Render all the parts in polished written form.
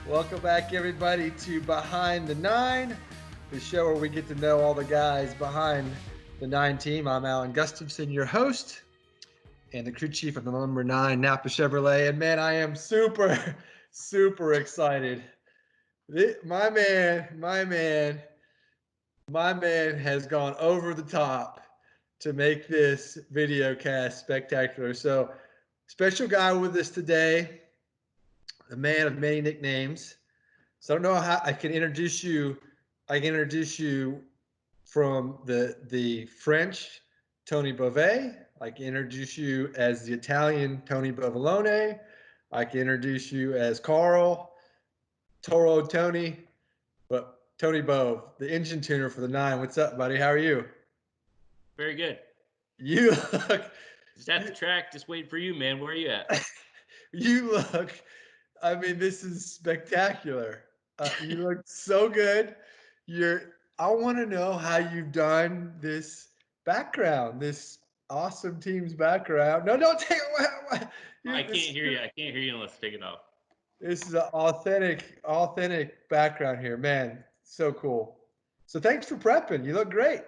Welcome back, everybody, to Behind the Nine, the show where we get to know all the guys behind the Nine team. I'm Alan Gustafson, your host, and the crew chief of the number 9 Napa Chevrolet. And man, I am super, super excited. My man has gone over the top to make this video cast spectacular. So, special guy with us today, a man of many nicknames. So I don't know how I can introduce you. I can introduce you from the French Tony Bove. I can introduce you as the Italian Tony Bovolone. I can introduce you as Carl Toro Tony, but Tony Bove, the engine tuner for the 9. What's up, buddy? How are you? Very good. You look Just at the track, just waiting for you, man. Where are you at? you look. I mean, this is spectacular. You look so good. I want to know how you've done this background, this awesome team's background. No, don't take it away. I can't hear you. I can't hear you unless I take it off. This is an authentic background here, man. So cool. So thanks for prepping. You look great.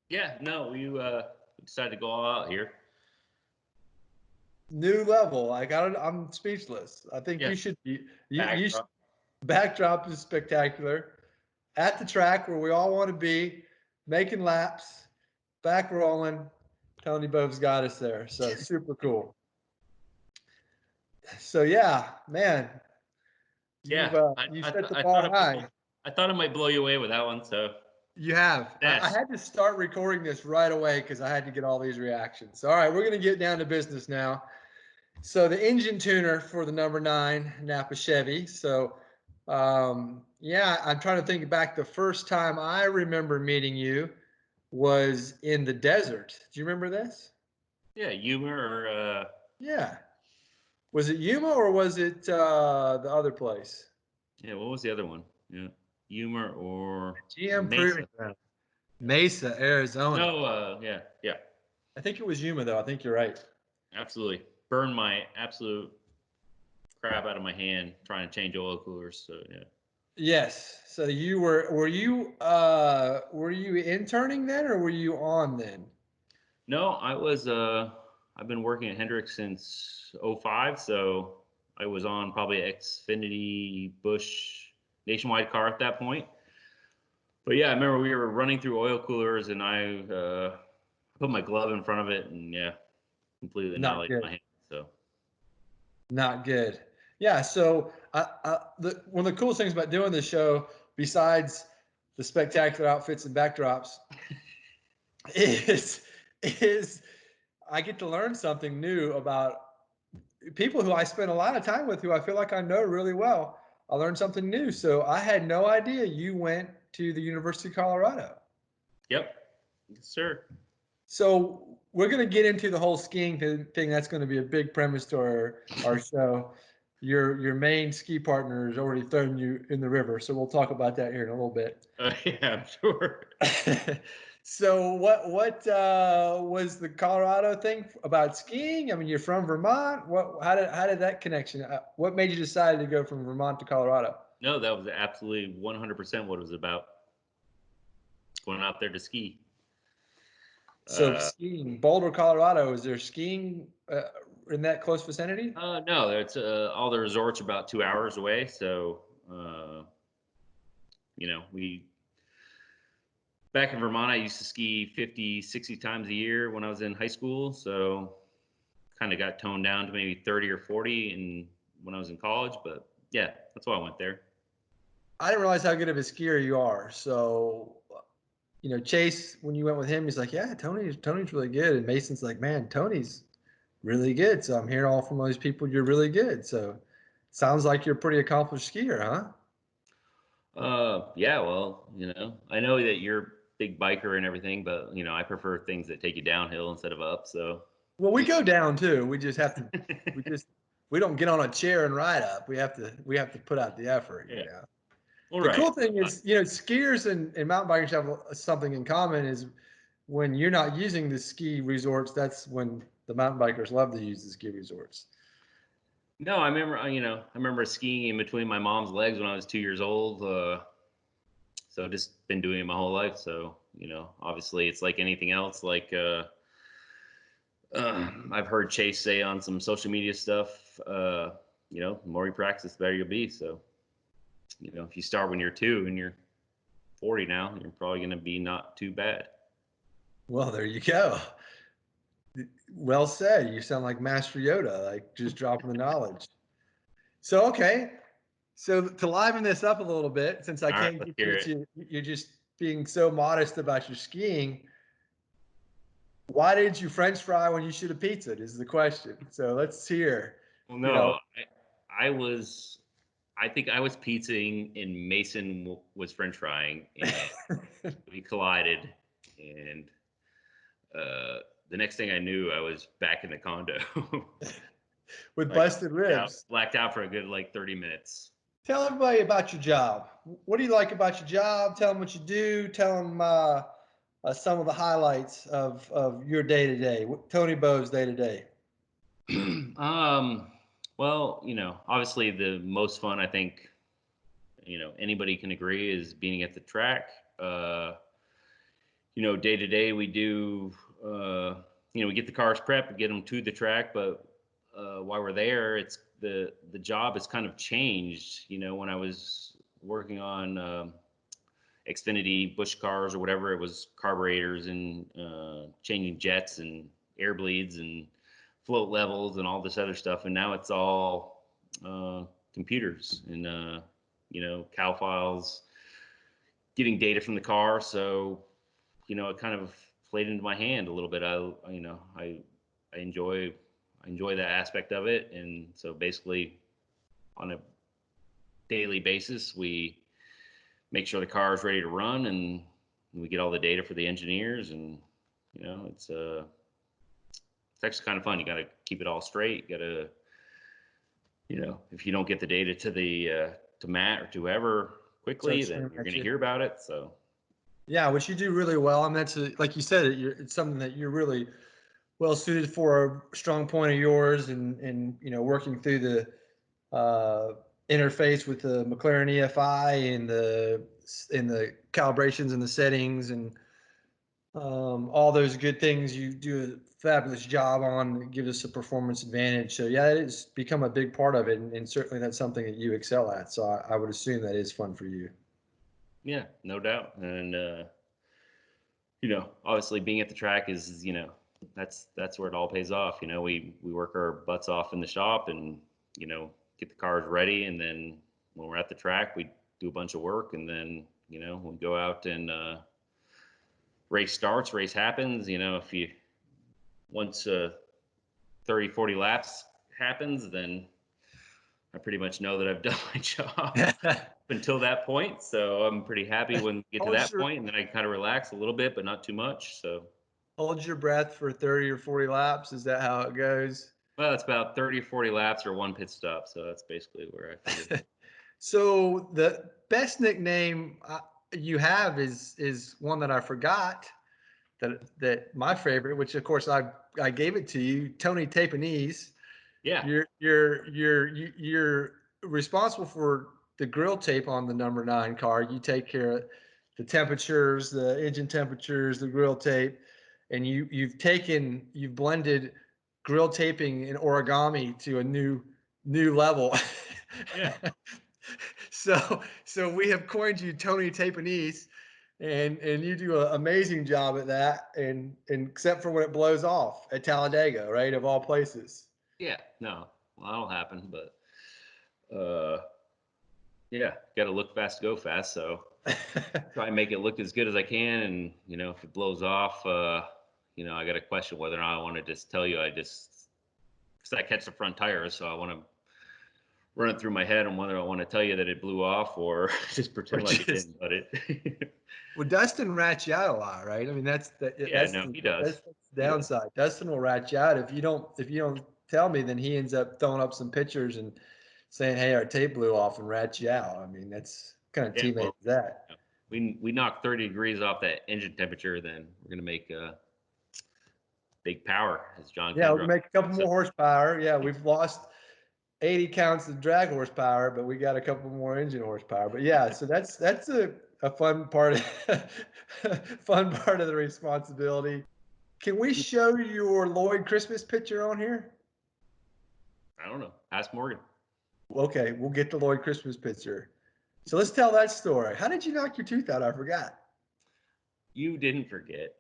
Yeah, no, you decided to go all out here. New level. I'm speechless. I think Yeah. you should be. Backdrop. Backdrop is spectacular. At the track where we all want to be, making laps, back rolling. Tony Bove's got us there. So super cool. So yeah, man. Yeah, You set the bar high. I thought I might blow you away with that one. So You have. I had to start recording this right away because I had to get all these reactions. So, all right, we're going to get down to business now. So the engine tuner for the number 9 Napa Chevy. So, yeah, I'm trying to think back. The first time I remember meeting you was in the desert. Do you remember this? Yeah, Yuma or Yeah. Was it Yuma or was it the other place? yeah, what was the other one? Yeah, Yuma or GM Mesa. Proving Ground. Mesa, Arizona. No, yeah, I think it was Yuma though. I think you're right. absolutely. Burned my absolute crap out of my hand trying to change oil coolers. So yeah. Yes. So you were you interning then or were you on then? No, I was I've been working at Hendrick since '05, so I was on probably Xfinity Busch nationwide car at that point. But yeah, I remember we were running through oil coolers and I put my glove in front of it and yeah, completely Not annihilated good. my hand. So Not good. Yeah. So one of the coolest things about doing this show, besides the spectacular outfits and backdrops, is is I get to learn something new about people who I spend a lot of time with, who I feel like I know really well. I learned something new. So I had no idea you went to the University of Colorado. yep, yes, sir. So we're going to get into the whole skiing thing. That's going to be a big premise to our show. Your main ski partner has already thrown you in the river, so we'll talk about that here in a little bit. Yeah, I'm sure. So what was the Colorado thing about skiing? I mean, you're from Vermont. How did that connection? What made you decide to go from Vermont to Colorado? No, that was absolutely 100% what it was about. Going out there to ski. So skiing, Boulder, Colorado. Is there skiing in that close vicinity? No, it's all the resorts are about 2 hours away. So, we back in Vermont, I used to ski 50, 60 times a year when I was in high school. So, kind of got toned down to maybe 30 or 40 when I was in college. But yeah, that's why I went there. I didn't realize how good of a skier you are. So, Chase, when you went with him, he's like, "Yeah, Tony's really good," and Mason's like, "Man, Tony's really good." So I'm hearing all from all these people, you're really good. So, sounds like you're a pretty accomplished skier, huh? Yeah, well, I know that you're a big biker and everything, but I prefer things that take you downhill instead of up. So, Well, we go down too. We just have to. We don't get on a chair and ride up. We have to put out the effort. yeah. All The right. cool thing is, skiers and mountain bikers have something in common. Is when you're not using the ski resorts, that's when the mountain bikers love to use the ski resorts. No, I remember, I remember skiing in between my mom's legs when I was 2 years old. So just been doing it my whole life. So, obviously it's like anything else. Like, I've heard Chase say on some social media stuff, the more you practice, the better you'll be. So, if you start when you're 2 and you're 40 now, you're probably going to be not too bad. Well, there you go. Well said. You sound like Master Yoda, like just dropping the knowledge. So, okay. So to liven this up a little bit, since I All right, can't let's get hear you it. to, you're just being so modest about your skiing. Why did you French fry when you should have pizza? Is the question. So let's hear. Well, You know, no, I think I was pizzaing and Mason was French frying, and we collided. And uh, the next thing I knew, I was back in the condo. with Like busted ribs. blacked out for a good like 30 minutes. Tell everybody about your job. What do you like about your job? Tell them what you do. Tell them some of the highlights of your day to day. Tony Bove's day to day. Well, obviously the most fun I think, anybody can agree is being at the track. Day to day we do, we get the cars prepped, we get them to the track, but while we're there, it's the job has kind of changed. When I was working on Xfinity Busch cars or whatever, it was carburetors and changing jets and air bleeds and float levels and all this other stuff. And now it's all computers and cow files, getting data from the car. So it kind of played into my hand a little bit. I enjoy that aspect of it. And so basically on a daily basis, we make sure the car is ready to run, and we get all the data for the engineers. And it's actually kind of fun. You got to keep it all straight. You got to, if you don't get the data to the to Matt or to whoever quickly, then you're going to hear about it. So yeah, which you do really well. I mean, like you said, it's something that you're really well suited for, a strong point of yours, and working through the interface with the McLaren EFI and the calibrations and the settings and all those good things. You do a fabulous job on. It gives us a performance advantage. So yeah, it's become a big part of it, and certainly that's something that you excel at. So I would assume that is fun for you. yeah, no doubt. And obviously being at the track is, that's where it all pays off. We work our butts off in the shop and, get the cars ready. And then when we're at the track, we do a bunch of work. And then, we go out and race starts, race happens. If you, once 30, 40 laps happens, then I pretty much know that I've done my job until that point. So I'm pretty happy when we get to that point, and then I kind of relax a little bit, but not too much. So hold your breath for 30 or 40 laps. Is that how it goes? well, it's about 30 or 40 laps or one pit stop. So that's basically where I figure. So the best nickname you have is one that I forgot. That my favorite, which of course I gave it to you, Tony Tapanese. Yeah. You're responsible for the grill tape on the number 9 car. You take care of the temperatures, the engine temperatures, the grill tape, and you've blended grill taping and origami to a new level. Yeah. So we have coined you Tony Tapanese, and you do an amazing job at that, and except for when it blows off at Talladega, right, of all places. Yeah. No, well, that'll happen, but yeah, got to look fast, go fast. So try and make it look as good as I can. And, if it blows off, I got to question whether or not I want to just tell you because I catch the front tires. So I want to run it through my head on whether I want to tell you that it blew off or just pretend like it didn't. But it. Well, Dustin rats you out a lot, right? I mean, Yeah, no, he does. that's the downside. Dustin will rat you out if you don't tell me. Then he ends up throwing up some pictures and saying, "Hey, our tape blew off," and rat you out. I mean, that's kind of Yeah, teammate well, is that. we knock 30 degrees off that engine temperature, then we're gonna make big power, as John Yeah, we Kendrick make a couple said. more horsepower. Yeah, we've lost 80 counts of drag horsepower, but we got a couple more engine horsepower. But yeah, so that's a fun part fun part of the responsibility. Can we show your Lloyd Christmas picture on here? I don't know. Ask Morgan. Okay, we'll get the Lloyd Christmas picture. So let's tell that story. How did you knock your tooth out? I forgot. You didn't forget.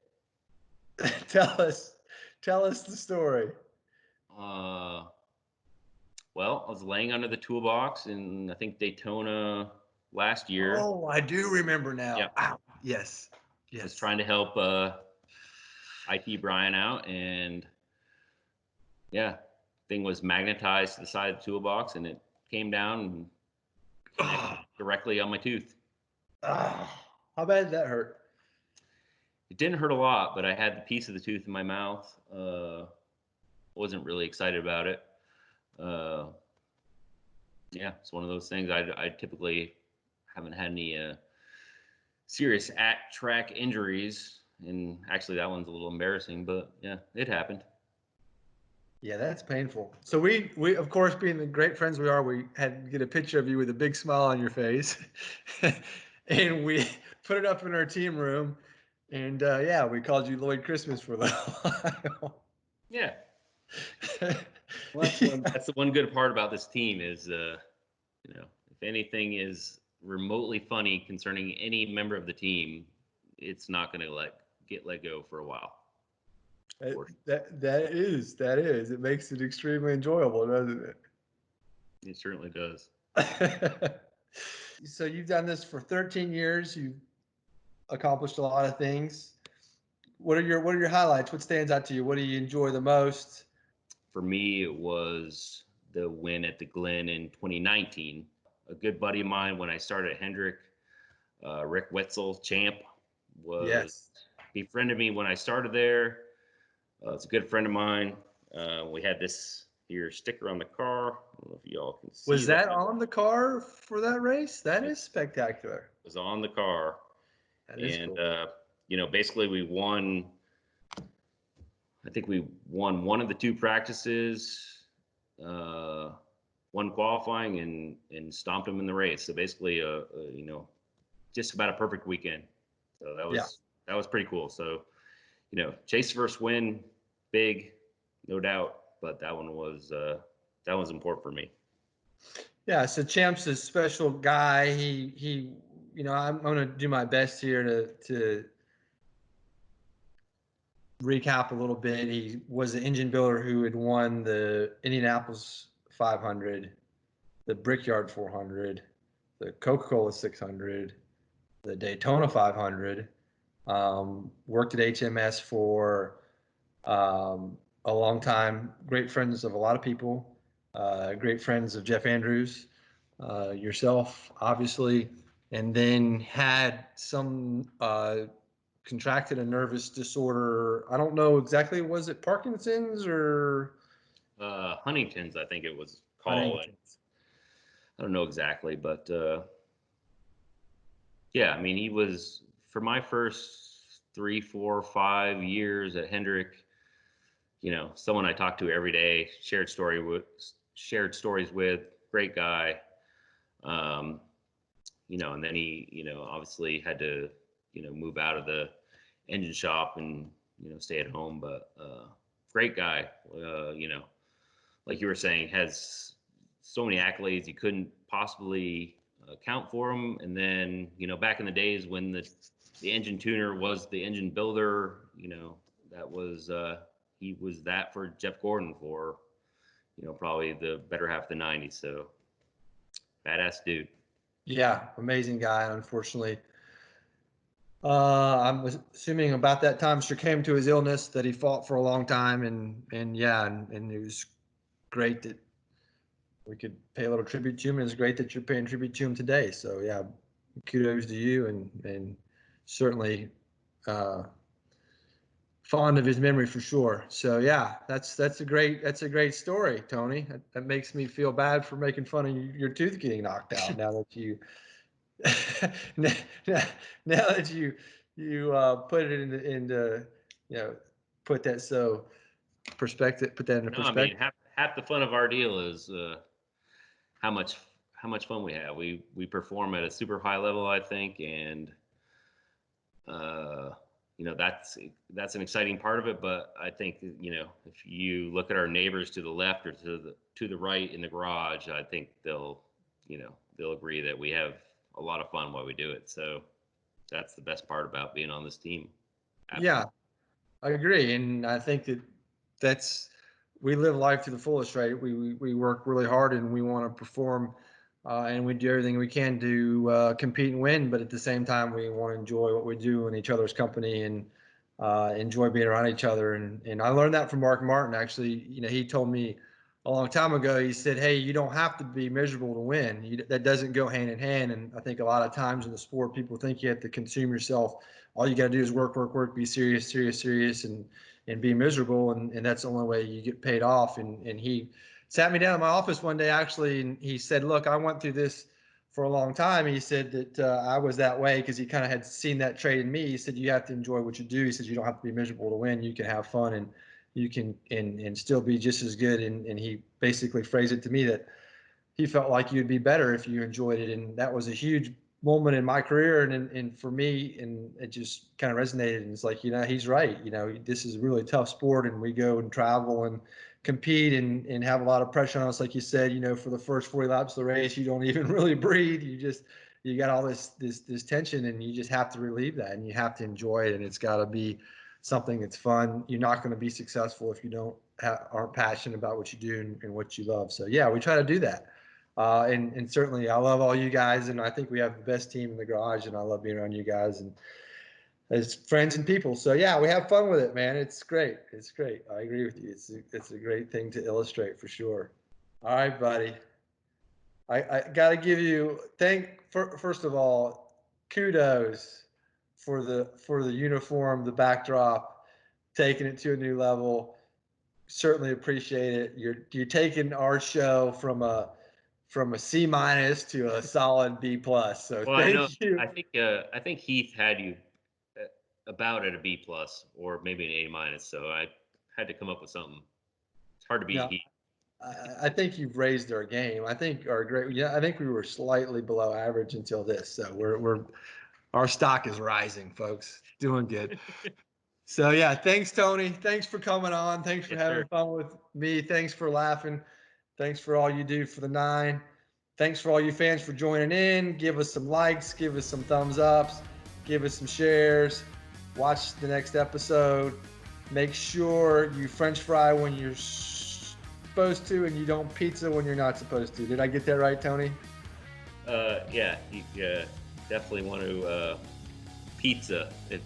tell us the story. Well, I was laying under the toolbox in, I think, Daytona last year. Oh, I do remember now. Yeah. Ow. Yes. I was trying to help IT Brian out, and yeah, thing was magnetized to the side of the toolbox, and it came down and connected directly on my tooth. How bad did that hurt? It didn't hurt a lot, but I had the piece of the tooth in my mouth. Wasn't really excited about it. Yeah, it's one of those things. I typically haven't had any serious at-track injuries, and actually that one's a little embarrassing, but yeah, it happened. Yeah, that's painful. So we of course, being the great friends we are, we had to get a picture of you with a big smile on your face, and we put it up in our team room, and yeah, we called you Lloyd Christmas for a little while. Yeah. Well, that's the one good part about this team is, if anything is remotely funny concerning any member of the team, it's not going to get let go for a while. That is. It makes it extremely enjoyable, doesn't it? It certainly does. So you've done this for 13 years. You've accomplished a lot of things. What are your highlights? What stands out to you? What do you enjoy the most? For me, it was the win at the Glen in 2019. A good buddy of mine when I started at Hendrick, Rick Wetzel, champ, befriended me when I started there. It's a good friend of mine. We had this here sticker on the car. I don't know if y'all can see. Was that on the car for that race? That is spectacular. It was on the car. That is cool. Basically we won. I think we won one of the two practices, one qualifying, and stomped them in the race. So basically, just about a perfect weekend. So that was pretty cool. So, chase first win, big, no doubt. But that one was important for me. Yeah. So Champ's a special guy. He I'm going to do my best here to recap a little bit. He was the engine builder who had won the Indianapolis 500, the Brickyard 400, the Coca-Cola 600, the Daytona 500. Worked at HMS for a long time. Great friends of a lot of people. Great friends of Jeff Andrews, yourself, obviously, and then had some contracted a nervous disorder. I don't know exactly. Was it Parkinson's or Huntington's? I think it was called. I don't know exactly, but yeah, I mean, he was, for my first 3, 4, 5 years at Hendrick, someone I talked to every day, shared stories with, great guy. And then he, obviously had to, move out of the engine shop and, stay at home, but great guy. Like you were saying, has so many accolades, you couldn't possibly count for him. And then, back in the days when the engine tuner was the engine builder, that was, he was that for Jeff Gordon for, probably the better half of the 90s. So badass dude. Yeah, amazing guy. Unfortunately, I'm assuming about that time succumbed to his illness that he fought for a long time, and it was great that we could pay a little tribute to him. And it's great that you're paying tribute to him today. So yeah, kudos to you, and certainly fond of his memory for sure. So yeah, that's a great story, Tony. That makes me feel bad for making fun of your tooth getting knocked out. Now that you now that you put it into put that into perspective. No, I mean, half the fun of our deal is how much fun we have. We perform at a super high level, I think, and that's an exciting part of it. But I think if you look at our neighbors to the left or to the right in the garage, I think they'll agree that we have a lot of fun while we do it. So that's the best part about being on this team. Absolutely. Yeah, I agree, and I think we live life to the fullest, right? We work really hard and we want to perform, and we do everything we can to compete and win. But at the same time, we want to enjoy what we do in each other's company and enjoy being around each other. And I learned that from Mark Martin. Actually, he told me a long time ago. He said, "Hey, you don't have to be miserable to win. That doesn't go hand in hand." And I think a lot of times in the sport, people think you have to consume yourself. All you got to do is work, work, work, be serious, serious, serious, and be miserable. And that's the only way you get paid off. And he sat me down in my office one day, actually, and he said, "Look, I went through this for a long time." He said that I was that way because he kind of had seen that trait in me. He said, "You have to enjoy what you do." He said, "You don't have to be miserable to win. You can have fun and you can and still be just as good." And he basically phrased it to me that he felt like you'd be better if you enjoyed it. And that was a huge moment in my career and for me, and it just kind of resonated. And it's like, he's right. This is a really tough sport, and we go and travel and compete and have a lot of pressure on us. Like you said, for the first 40 laps of the race, you don't even really breathe. You got all this tension, and you just have to relieve that, and you have to enjoy it. And it's got to be something that's fun. You're not going to be successful if you aren't passionate about what you do and what you love. So yeah, we try to do that. And certainly I love all you guys, and I think we have the best team in the garage, and I love being around you guys and as friends and people. So yeah, we have fun with it, man. It's great. It's great. I agree with you. It's a great thing to illustrate for sure. All right, buddy. I got to give you first of all, kudos for the uniform, the backdrop, taking it to a new level. Certainly appreciate it. You're taking our show from a C- to a solid B+. So Well, I know. thank you. I think Heath had you about at a B+ or maybe an A-. So I had to come up with something. It's hard to beat No, Heath. I think you've raised our game. I think our great. Yeah, I think we were slightly below average until this. So our stock is rising, folks. Doing good. So yeah, thanks, Tony. Thanks for coming on. Thanks for Yes, having sir. fun with me. Thanks for laughing. Thanks for all you do for the 9. Thanks for all you fans for joining in. Give us some likes. Give us some thumbs ups. Give us some shares. Watch the next episode. Make sure you French fry when you're supposed to, and you don't pizza when you're not supposed to. Did I get that right, Tony? Yeah, you definitely want to pizza if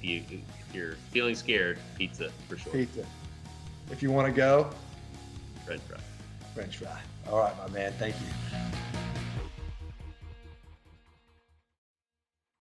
you're feeling scared. Pizza for sure. Pizza. If you want to go, French fry. French fry. All right, my man. Thank you.